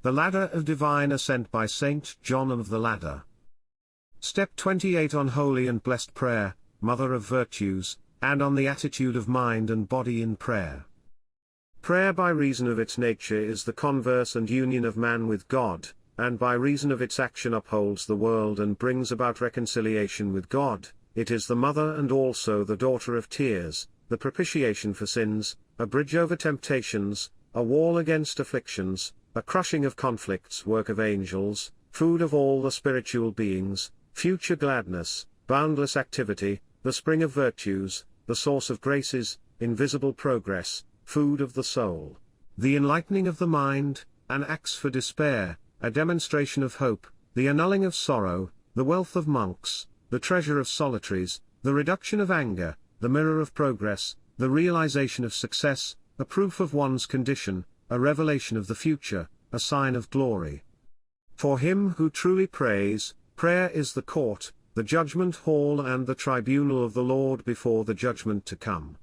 The Ladder of Divine Ascent by St John of the Ladder. Step 28 on Holy and Blessed Prayer, Mother of Virtues, and on the attitude of mind and body in prayer. Prayer by reason of its nature is the converse and union of man with God, and by reason of its action upholds the world and brings about reconciliation with God. It is the mother and also the daughter of tears, the propitiation for sins, a bridge over temptations, a wall against afflictions, a crushing of conflicts, work of angels, food of all the spiritual beings, future gladness, boundless activity, the spring of virtues, the source of graces, invisible progress, food of the soul, the enlightening of the mind, an axe for despair, a demonstration of hope, the annulling of sorrow, the wealth of monks, the treasure of solitaries, the reduction of anger, the mirror of progress, the realization of success, a proof of one's condition, a revelation of the future, a sign of glory. For him who truly prays, prayer is the court, the judgment hall and the tribunal of the Lord before the judgment to come.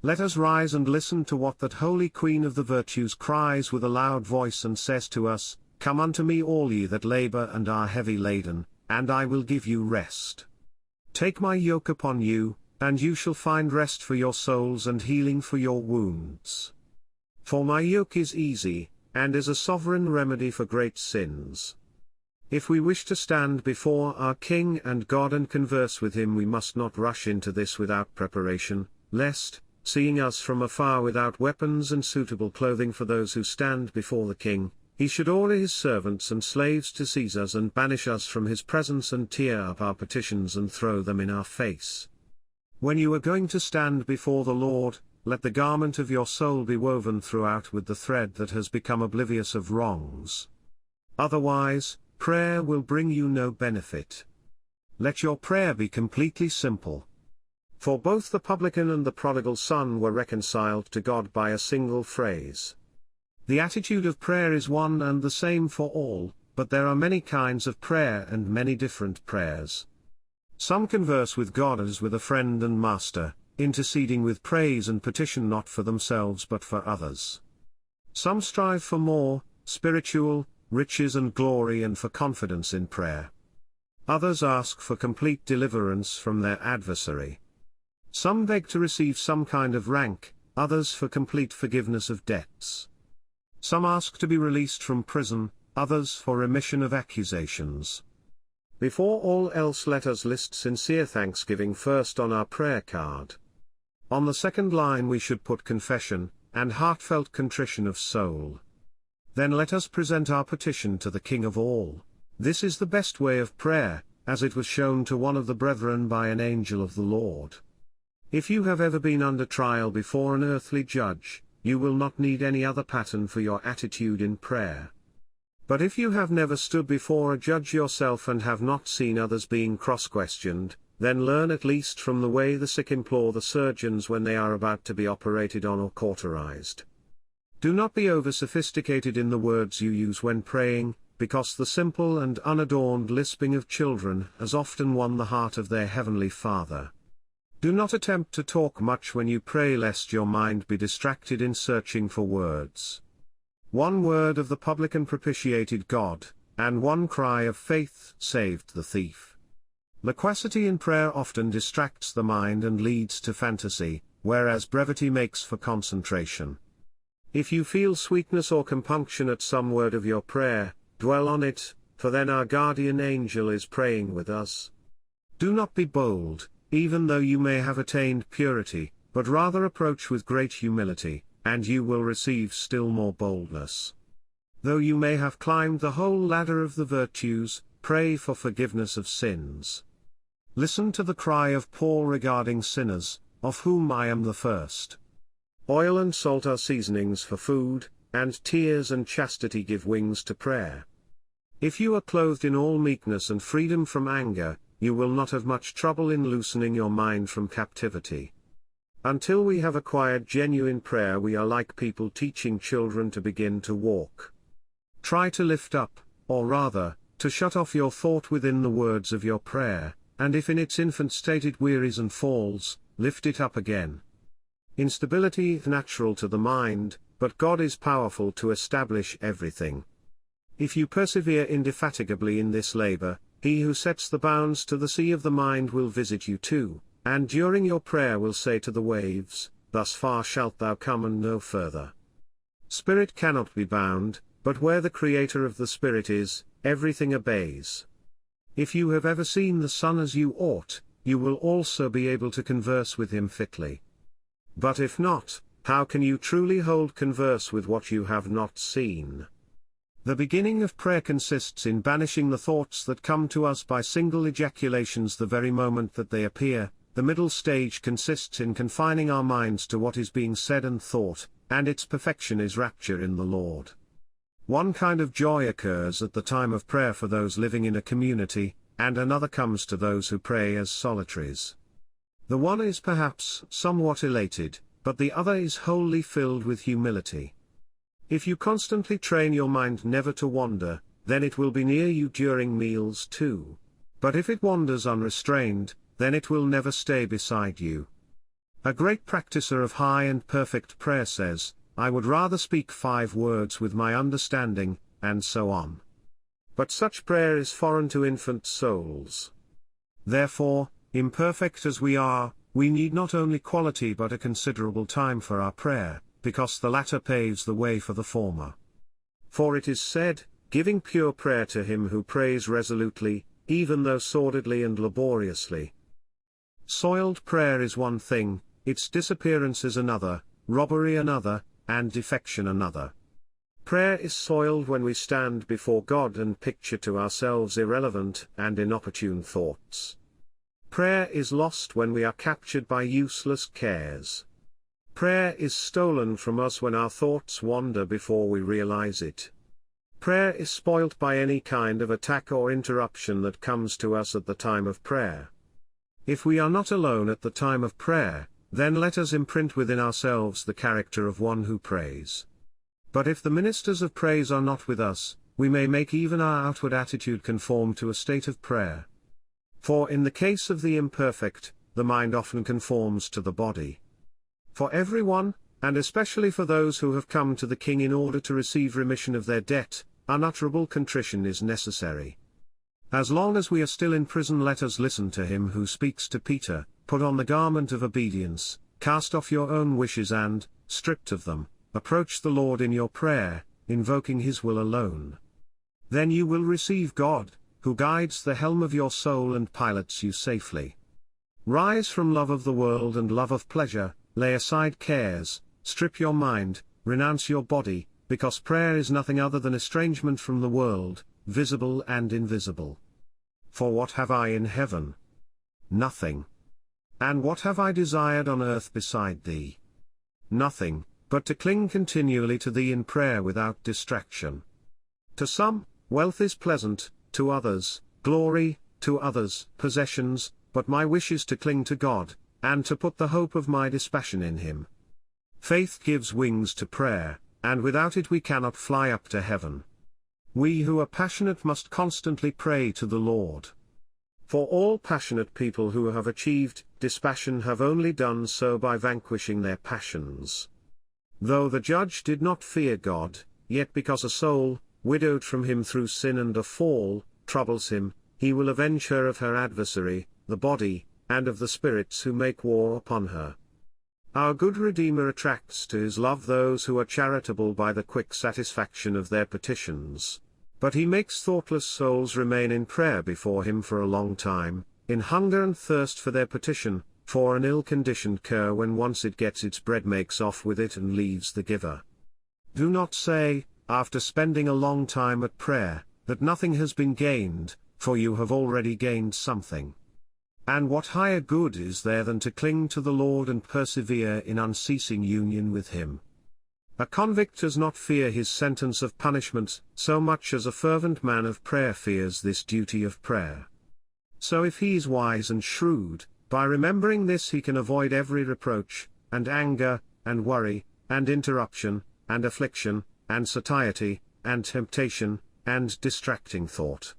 Let us rise and listen to what that Holy Queen of the Virtues cries with a loud voice and says to us, "Come unto me all ye that labor and are heavy laden, and I will give you rest. Take my yoke upon you, and you shall find rest for your souls and healing for your wounds. For my yoke is easy, and is a sovereign remedy for great sins." If we wish to stand before our King and God and converse with him, we must not rush into this without preparation, lest, seeing us from afar without weapons and suitable clothing for those who stand before the King, he should order his servants and slaves to seize us and banish us from his presence and tear up our petitions and throw them in our face. When you are going to stand before the Lord, let the garment of your soul be woven throughout with the thread that has become oblivious of wrongs. Otherwise, prayer will bring you no benefit. Let your prayer be completely simple. For both the publican and the prodigal son were reconciled to God by a single phrase. The attitude of prayer is one and the same for all, but there are many kinds of prayer and many different prayers. Some converse with God as with a friend and master, interceding with praise and petition not for themselves but for others. Some strive for more, spiritual, riches and glory and for confidence in prayer. Others ask for complete deliverance from their adversary. Some beg to receive some kind of rank, others for complete forgiveness of debts. Some ask to be released from prison, others for remission of accusations. Before all else, let us list sincere thanksgiving first on our prayer card. On the second line we should put confession, and heartfelt contrition of soul. Then let us present our petition to the King of all. This is the best way of prayer, as it was shown to one of the brethren by an angel of the Lord. If you have ever been under trial before an earthly judge, you will not need any other pattern for your attitude in prayer. But if you have never stood before a judge yourself and have not seen others being cross-questioned, then learn at least from the way the sick implore the surgeons when they are about to be operated on or cauterized. Do not be over-sophisticated in the words you use when praying, because the simple and unadorned lisping of children has often won the heart of their Heavenly Father. Do not attempt to talk much when you pray, lest your mind be distracted in searching for words. One word of the publican propitiated God, and one cry of faith saved the thief. Loquacity in prayer often distracts the mind and leads to fantasy, whereas brevity makes for concentration. If you feel sweetness or compunction at some word of your prayer, dwell on it, for then our guardian angel is praying with us. Do not be bold, even though you may have attained purity, but rather approach with great humility, and you will receive still more boldness. Though you may have climbed the whole ladder of the virtues, pray for forgiveness of sins. Listen to the cry of Paul regarding sinners, of whom I am the first. Oil and salt are seasonings for food, and tears and chastity give wings to prayer. If you are clothed in all meekness and freedom from anger, you will not have much trouble in loosening your mind from captivity. Until we have acquired genuine prayer, we are like people teaching children to begin to walk. Try to lift up, or rather, to shut off your thought within the words of your prayer, and if in its infant state it wearies and falls, lift it up again. Instability is natural to the mind, but God is powerful to establish everything. If you persevere indefatigably in this labor, he who sets the bounds to the sea of the mind will visit you too, and during your prayer will say to the waves, "Thus far shalt thou come and no further." Spirit cannot be bound, but where the Creator of the Spirit is, everything obeys. If you have ever seen the Son as you ought, you will also be able to converse with him fitly. But if not, how can you truly hold converse with what you have not seen? The beginning of prayer consists in banishing the thoughts that come to us by single ejaculations the very moment that they appear. The middle stage consists in confining our minds to what is being said and thought, and its perfection is rapture in the Lord. One kind of joy occurs at the time of prayer for those living in a community, and another comes to those who pray as solitaries. The one is perhaps somewhat elated, but the other is wholly filled with humility. If you constantly train your mind never to wander, then it will be near you during meals too. But if it wanders unrestrained, then it will never stay beside you. A great practicer of high and perfect prayer says, "I would rather speak 5 words with my understanding," and so on. But such prayer is foreign to infant souls. Therefore, imperfect as we are, we need not only quality but a considerable time for our prayer, because the latter paves the way for the former. For it is said, "Giving pure prayer to him who prays resolutely, even though sordidly and laboriously." Soiled prayer is one thing, its disappearance is another, robbery another, and defection another. Prayer is soiled when we stand before God and picture to ourselves irrelevant and inopportune thoughts. Prayer is lost when we are captured by useless cares. Prayer is stolen from us when our thoughts wander before we realize it. Prayer is spoilt by any kind of attack or interruption that comes to us at the time of prayer. If we are not alone at the time of prayer, then let us imprint within ourselves the character of one who prays. But if the ministers of praise are not with us, we may make even our outward attitude conform to a state of prayer. For in the case of the imperfect, the mind often conforms to the body. For everyone, and especially for those who have come to the King in order to receive remission of their debt, unutterable contrition is necessary. As long as we are still in prison, let us listen to him who speaks to Peter, "Put on the garment of obedience, cast off your own wishes and, stripped of them, approach the Lord in your prayer, invoking his will alone. Then you will receive God, who guides the helm of your soul and pilots you safely. Rise from love of the world and love of pleasure, lay aside cares, strip your mind, renounce your body, because prayer is nothing other than estrangement from the world, visible and invisible. For what have I in heaven? Nothing. And what have I desired on earth beside thee? Nothing, but to cling continually to thee in prayer without distraction. To some, wealth is pleasant, to others, glory, to others, possessions, but my wish is to cling to God, and to put the hope of my dispassion in him. Faith gives wings to prayer, and without it we cannot fly up to heaven. We who are passionate must constantly pray to the Lord. For all passionate people who have achieved dispassion have only done so by vanquishing their passions. Though the judge did not fear God, yet because a soul, widowed from him through sin and a fall, troubles him, he will avenge her of her adversary, the body, and of the spirits who make war upon her. Our good Redeemer attracts to his love those who are charitable by the quick satisfaction of their petitions. But he makes thoughtless souls remain in prayer before him for a long time, in hunger and thirst for their petition, for an ill-conditioned cur when once it gets its bread makes off with it and leaves the giver. Do not say, after spending a long time at prayer, that nothing has been gained, for you have already gained something. And what higher good is there than to cling to the Lord and persevere in unceasing union with him? A convict does not fear his sentence of punishment, so much as a fervent man of prayer fears this duty of prayer. So if he is wise and shrewd, by remembering this he can avoid every reproach, and anger, and worry, and interruption, and affliction, and satiety, and temptation, and distracting thought.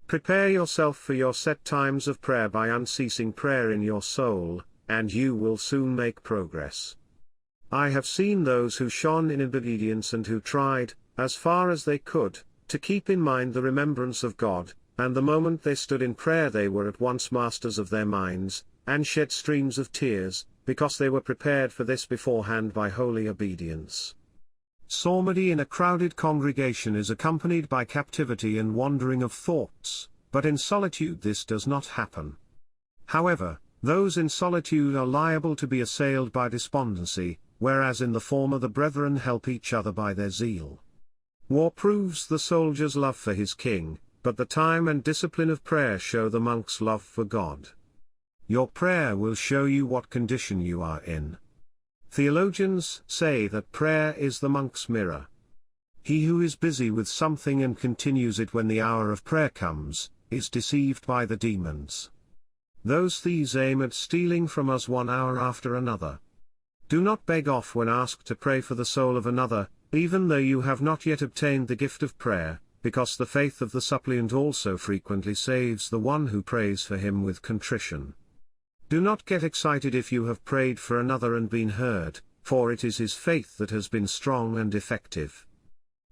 Prepare yourself for your set times of prayer by unceasing prayer in your soul, and you will soon make progress. I have seen those who shone in obedience and who tried, as far as they could, to keep in mind the remembrance of God, and the moment they stood in prayer they were at once masters of their minds, and shed streams of tears, because they were prepared for this beforehand by holy obedience. Psalmody in a crowded congregation is accompanied by captivity and wandering of thoughts, but in solitude this does not happen. However, those in solitude are liable to be assailed by despondency, whereas in the former the brethren help each other by their zeal. War proves the soldier's love for his king, but the time and discipline of prayer show the monk's love for God. Your prayer will show you what condition you are in. Theologians say that prayer is the monk's mirror. He who is busy with something and continues it when the hour of prayer comes, is deceived by the demons. Those thieves aim at stealing from us 1 hour after another. Do not beg off when asked to pray for the soul of another, even though you have not yet obtained the gift of prayer, because the faith of the suppliant also frequently saves the one who prays for him with contrition. Do not get excited if you have prayed for another and been heard, for it is his faith that has been strong and effective.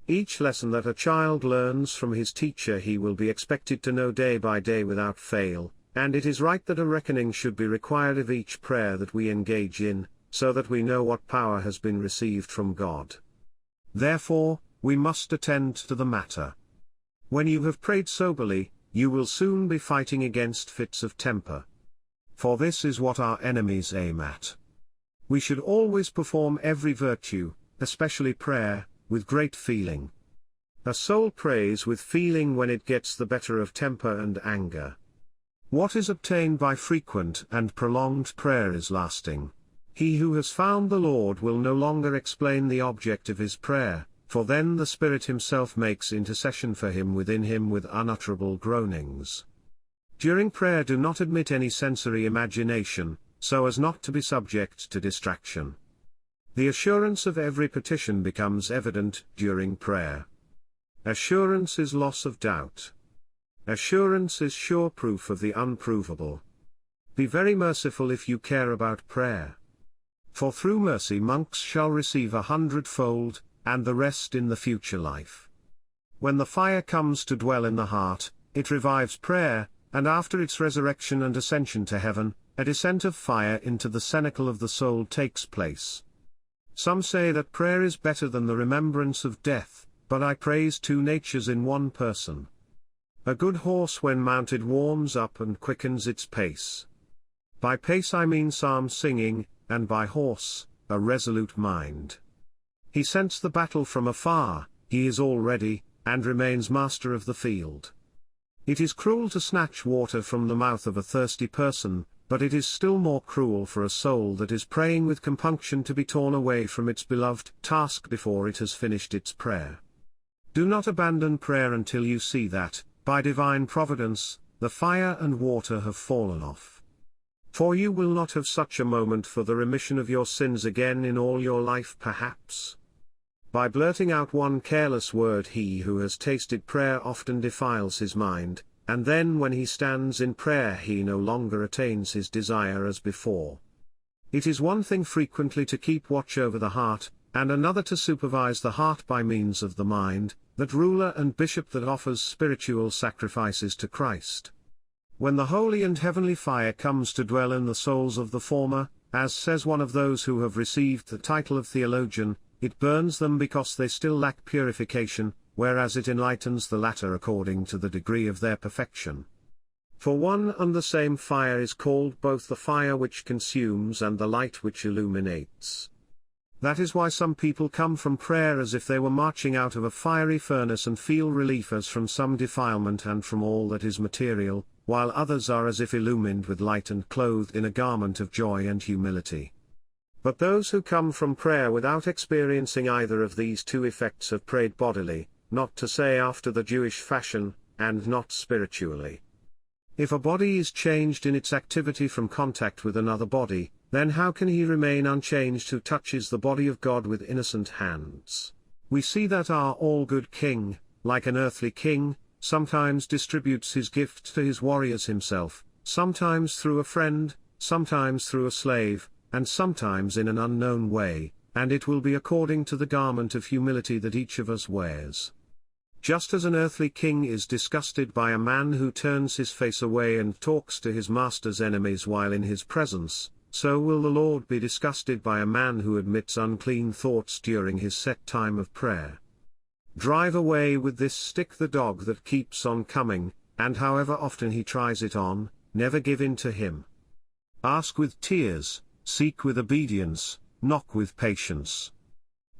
Each lesson that a child learns from his teacher he will be expected to know day by day without fail, and it is right that a reckoning should be required of each prayer that we engage in, so that we know what power has been received from God. Therefore, we must attend to the matter. When you have prayed soberly, you will soon be fighting against fits of temper. For this is what our enemies aim at. We should always perform every virtue, especially prayer, with great feeling. A soul prays with feeling when it gets the better of temper and anger. What is obtained by frequent and prolonged prayer is lasting. He who has found the Lord will no longer explain the object of his prayer, for then the Spirit himself makes intercession for him within him with unutterable groanings. During prayer do not admit any sensory imagination, so as not to be subject to distraction. The assurance of every petition becomes evident during prayer. Assurance is loss of doubt. Assurance is sure proof of the unprovable. Be very merciful if you care about prayer. For through mercy monks shall receive 100-fold, and the rest in the future life. When the fire comes to dwell in the heart, it revives prayer, and after its resurrection and ascension to heaven, a descent of fire into the cenacle of the soul takes place. Some say that prayer is better than the remembrance of death, but I praise two natures in one person. A good horse when mounted warms up and quickens its pace. By pace I mean psalm singing, and by horse, a resolute mind. He scents the battle from afar, he is all ready, and remains master of the field. It is cruel to snatch water from the mouth of a thirsty person, but it is still more cruel for a soul that is praying with compunction to be torn away from its beloved task before it has finished its prayer. Do not abandon prayer until you see that, by divine providence, the fire and water have fallen off. For you will not have such a moment for the remission of your sins again in all your life perhaps. By blurting out one careless word he who has tasted prayer often defiles his mind, and then when he stands in prayer he no longer attains his desire as before. It is one thing frequently to keep watch over the heart, and another to supervise the heart by means of the mind, that ruler and bishop that offers spiritual sacrifices to Christ. When the holy and heavenly fire comes to dwell in the souls of the former, as says one of those who have received the title of theologian, it burns them because they still lack purification, whereas it enlightens the latter according to the degree of their perfection. For one and the same fire is called both the fire which consumes and the light which illuminates. That is why some people come from prayer as if they were marching out of a fiery furnace and feel relief as from some defilement and from all that is material, while others are as if illumined with light and clothed in a garment of joy and humility. But those who come from prayer without experiencing either of these two effects have prayed bodily, not to say after the Jewish fashion, and not spiritually. If a body is changed in its activity from contact with another body, then how can he remain unchanged who touches the body of God with innocent hands? We see that our all-good king, like an earthly king, sometimes distributes his gifts to his warriors himself, sometimes through a friend, sometimes through a slave, and sometimes in an unknown way, and it will be according to the garment of humility that each of us wears. Just as an earthly king is disgusted by a man who turns his face away and talks to his master's enemies while in his presence, so will the Lord be disgusted by a man who admits unclean thoughts during his set time of prayer. Drive away with this stick the dog that keeps on coming, and however often he tries it on, never give in to him. Ask with tears, seek with obedience, knock with patience.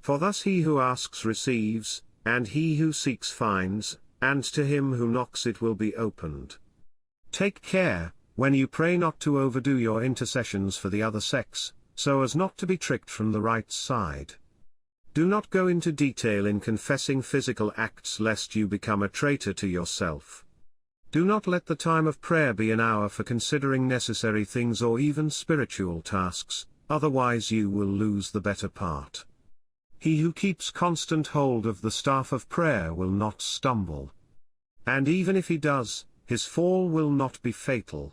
For thus he who asks receives, and he who seeks finds, and to him who knocks it will be opened. Take care, when you pray, not to overdo your intercessions for the other sex, so as not to be tricked from the right side. Do not go into detail in confessing physical acts lest you become a traitor to yourself. Do not let the time of prayer be an hour for considering necessary things or even spiritual tasks, otherwise you will lose the better part. He who keeps constant hold of the staff of prayer will not stumble. And even if he does, his fall will not be fatal.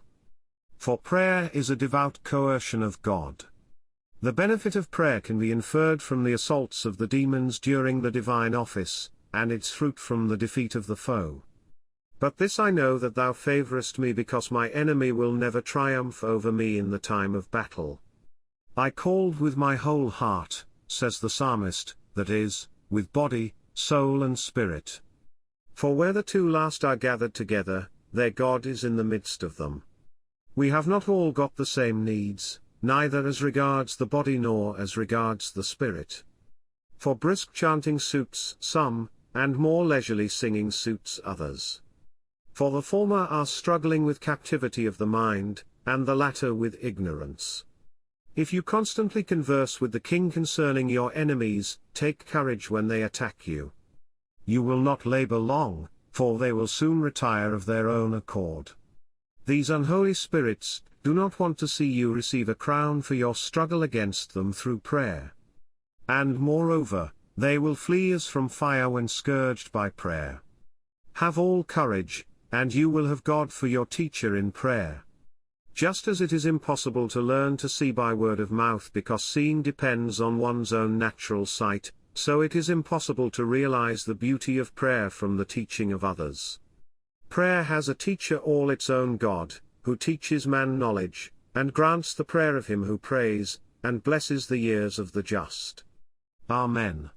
For prayer is a devout coercion of God. The benefit of prayer can be inferred from the assaults of the demons during the divine office, and its fruit from the defeat of the foe. But this I know, that thou favorest me, because my enemy will never triumph over me in the time of battle. I called with my whole heart, says the psalmist, that is, with body, soul and spirit. For where the two last are gathered together, their God is in the midst of them. We have not all got the same needs, neither as regards the body nor as regards the spirit. For brisk chanting suits some, and more leisurely singing suits others. For the former are struggling with captivity of the mind, and the latter with ignorance. If you constantly converse with the king concerning your enemies, take courage when they attack you. You will not labor long, for they will soon retire of their own accord. These unholy spirits do not want to see you receive a crown for your struggle against them through prayer. And moreover, they will flee as from fire when scourged by prayer. Have all courage, and you will have God for your teacher in prayer. Just as it is impossible to learn to see by word of mouth because seeing depends on one's own natural sight, so it is impossible to realize the beauty of prayer from the teaching of others. Prayer has a teacher all its own, God, who teaches man knowledge, and grants the prayer of him who prays, and blesses the ears of the just. Amen.